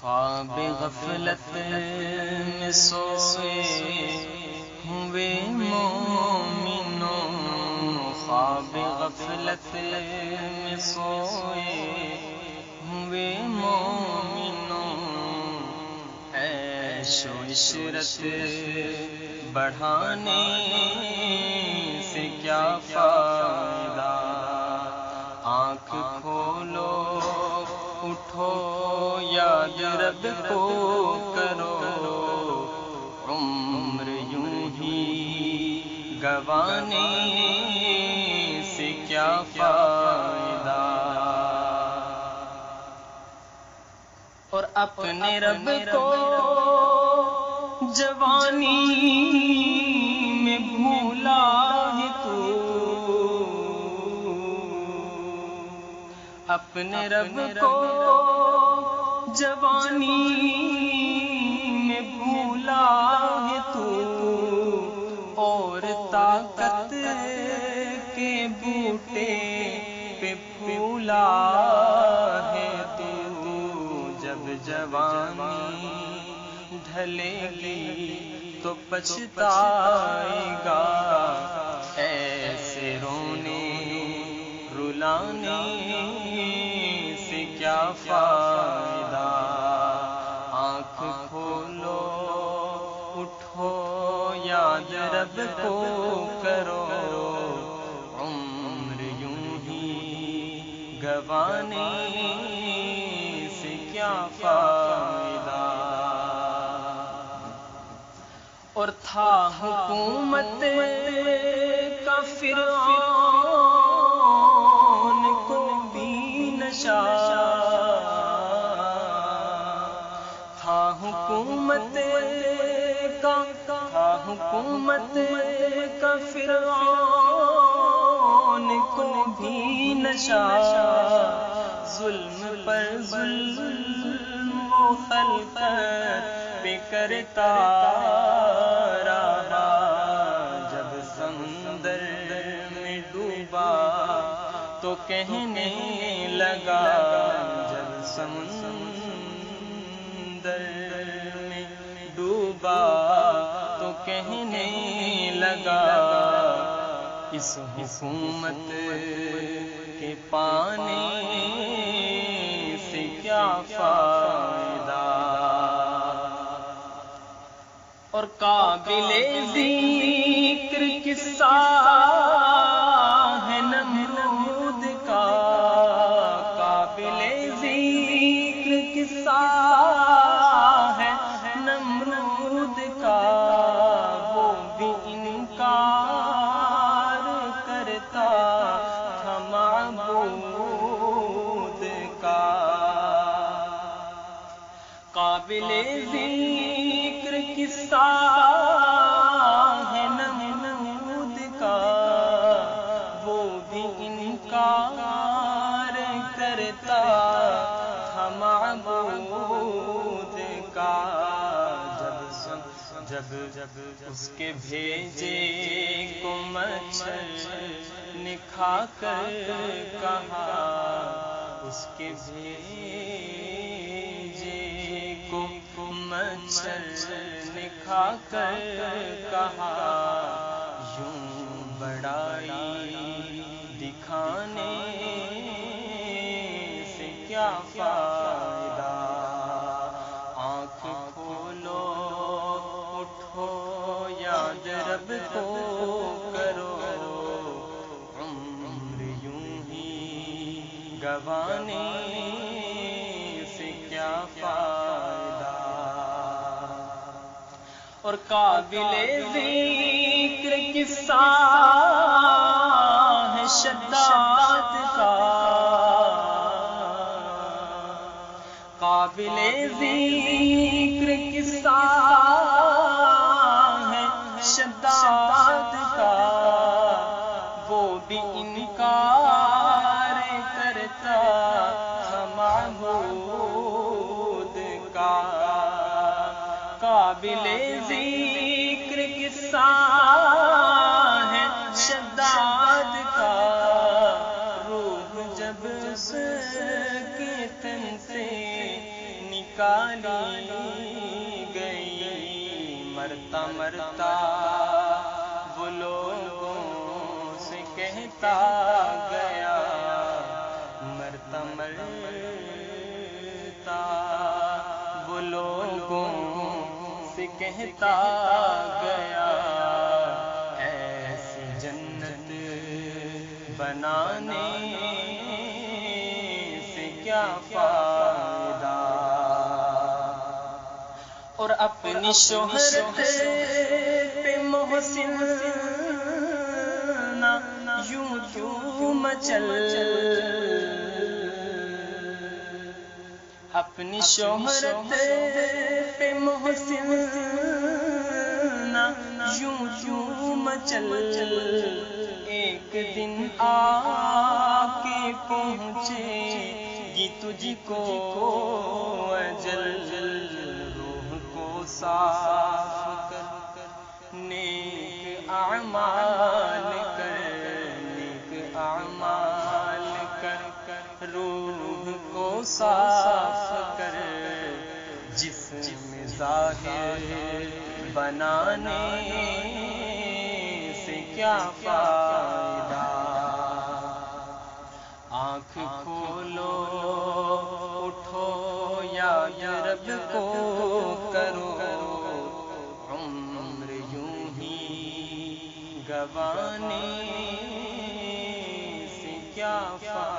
خواب غفلت میں سوئے ہوئے مومنوں، خواب غفلت میں سوئے ہوئے مومنوں، عیش و عشرت بڑھانے سے کیا فائدہ، آنکھ کھولو اٹھو یاد رب کو کرو، عمر یوں ہی گوانے سے کیا فائدہ، اور اپنے رب کو جوانی میں بھولا ہے تو، اپنے رب کو جوانی میں بھولا ہے تو، اور طاقت کے بوٹے پہ پھولا ہے تو، جب جوانی ڈھلے گی تو پچھتائے گا، ایسے رونے رلانے سے کیا فائدہ، آنکھ کھولو اٹھو یاد رب کو کرو، عمر یوں ہی گوانے سے کیا فائدہ، اور تھا حکومت کا فرعون کو بھی نشا، تھا حکومت کا فرعون کو بھی نشا، ظلم پر ظلم و خلقت پہ کرتا رہا، جب سمندر میں ڈوبا تو کہنے لگا، جب سمندر میں ڈوبا تو کہنے لگا، اس حکومت کے پانے سے کیا فائدہ، اور قابل ذکر قصہ ہے نمرود کا، قابل ذکر قصہ ہے نمرود کا، وہ بھی انکار کرتا تھا معبود کا، قابل ذکر قصہ ہے نمرود کا، وہ بھی انکار کرتا تھا معبود کا، جب اس کے بھیجے کو مچھر نے کھا کر کہا، اس کے بھیجے کو مچھر نے کھا کر کہا، یوں بڑائی دکھانے سے کیا فائدہ، آنکھ کھولو اٹھو یاد رب کو کرو، عمر یوں ہی گوانے سے کیا فائدہ، اور قابل ذکر قصہ ہے شداد کا، قابل ذکر قصہ ہے شداد کا، وہ بھی انکار کرتا تھا معبود کا، قابل ذکر قصہ ہے شداد کا، روح جب اس کے تن سے نکالی گئی، مرتا مرتا وہ لوگوں سے کہتا گیا، مرتا مرتا وہ لوگوں سے کہتا گیا، ایسی جنت بنانے سے کیا فائدہ، اور اپنی شہرت پہ محسن نہ یوں کیوں مچل، اپنی شہرت پہ محسن نہ یوں کیوں مچل، ایک دن آ کے پہنچے گی تجھ کو اجل، روح کو صاف کر نیک اعمال کر، نیک اعمال کر، روح کو صاف کر، جسم ظاہر بنانے سے کیا فائدہ، آنکھ کھولو اٹھو یاد رب کو کرو، عمر یوں ہی گوانے سے کیا فائدہ۔